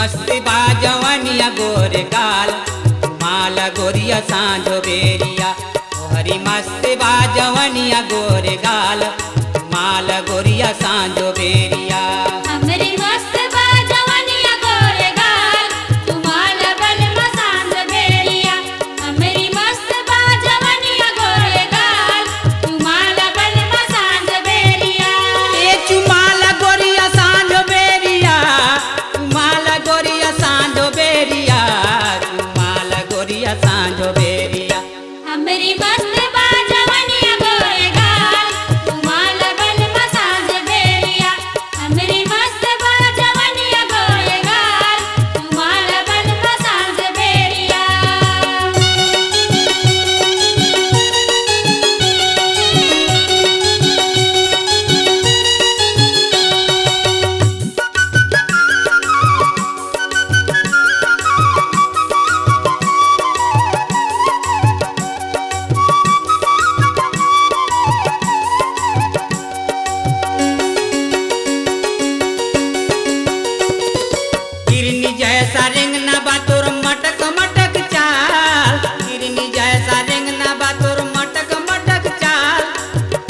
मस्त बा जवनिया गोरे गाल माल गोरिया सांझो बेरिया। तोहरी मस्त बा जवनिया गोरे गाल माल गोरिया सांझो बेरिया। हमरी मस्त बा जवनिया गोरे गाल तुमाल बलमा सांझ बेरिया। हमरी मस्त बा जवनिया गोरे गाल तुमाल बलमा सांझ बेरिया। ए चुमाल गोरिया सांझो बेरिया चुमाल गोरिया सांझो बेरिया चुमाल गोरिया सांझो बेरिया। हमरी मस्त बा जवनिया गोरे गाल तुमाल बलमा सांझ बेरिया। हमरी मस्त बा जवनिया गोरे गाल तुमाल बलमा सांझ बेरिया। हिरनी जैसा रेंगना बा तोर मटक मटक चाल। हिरनी जैसा रेंगना बा तोर मटक मटक चाल।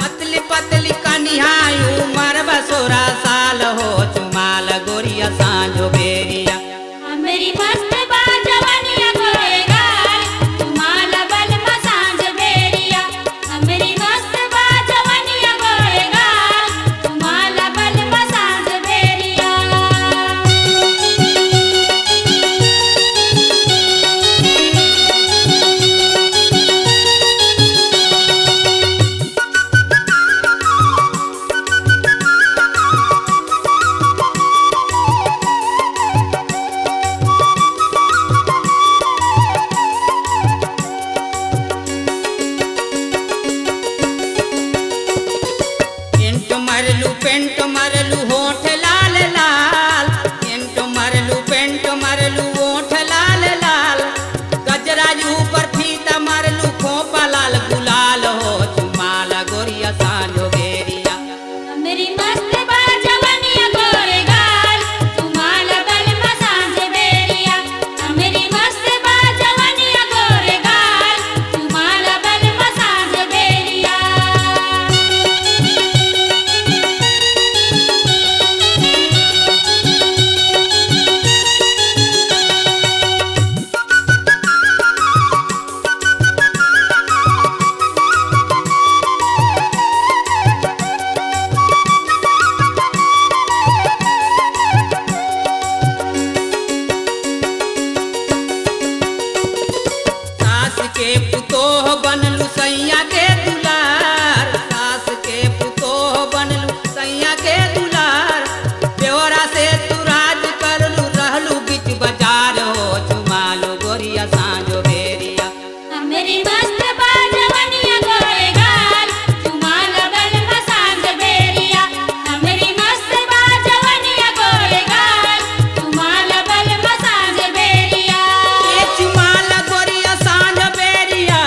पतली पतली कनिहाई उमर बा 16 साल हो चुमाल गोरिया सांझो बेरिया। हमरी मस्त बा जवनिया गोरे गाल तुमाल बलमा सांझ बेरिया। हमरी मस्त बा जवनिया गोरे गाल तुमाल बलमा सांझ बेरिया। पेंट मरलू होठ लाल लाल। पेंट मरलू होठ लाल लाल। गजरा ऊपर फीता मरलू खोपा लाल गुलाल हो चुमाल गोरिया सांझो बेरिया। हमरी मस्त बा जवनिया गोरे गाल तुमाल बलमा सांझ बेरिया। हमरी मस्त बा जवनिया गोरे गाल तुमाल बलमा सांझ बेरिया। सास के पुतोह बनलू सैया के दुलार। सास के पुतोह बनलू सैया के दुलार। देवरा से तू राज करलू रहलू बीच बाजार हो चुमालो गोरिया सांझो बेरिया। हमरी मस्त बा जवनिया गोरे गाल तुमाल बलमा सांझ बेरिया। हमरी मस्त बा जवनिया गोरे गाल तुमाल बलमा सांझ बेरिया। ए चुमाल गोरिया सांझो बेरिया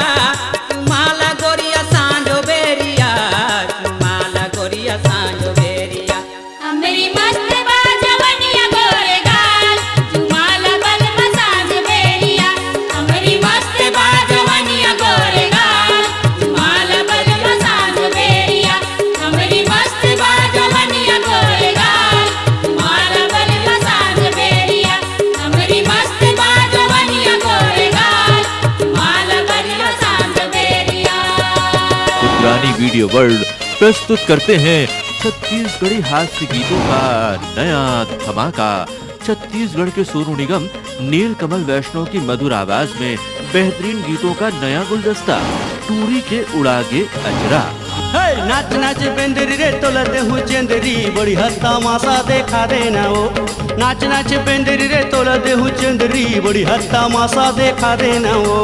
चुमाल गोरिया सांझो बेरिया चुमाल गोरिया सांझो बेरिया। हमरी मस्त बा जवनिया गोरे गाल तुमाल बलमा सांझ बेरिया। हमरी मस्त बा जवनिया गोरे गाल तुमाल बलमा सांझ बेरिया। हमरी मस्त बा जवनिया गोरे गाल तुमाल बलमा सांझ बेरिया। हमरी मस्त बा जवनिया गोरे गाल तुमाल बलमा सांझ बेरिया। उत्तरानी वीडियो वर्ल्ड प्रस्तुत करते हैं छत्तीसगढ़ी हास्य गीतों का नया धमाका। छत्तीसगढ़ के सोनू निगम, नीलकमल वैष्णव की मधुर आवाज में बेहतरीन गीतों का नया गुलदस्ता। टूरी के उड़ागे अजरा। नाच नाच बेंदरी रे तोलते हूँ चंदरी बड़ी तमाशा देखा देना वो। नाच नाच बेंदरी रे तोलते हूँ चंदरी बड़ी तमाशा देखा देना वो।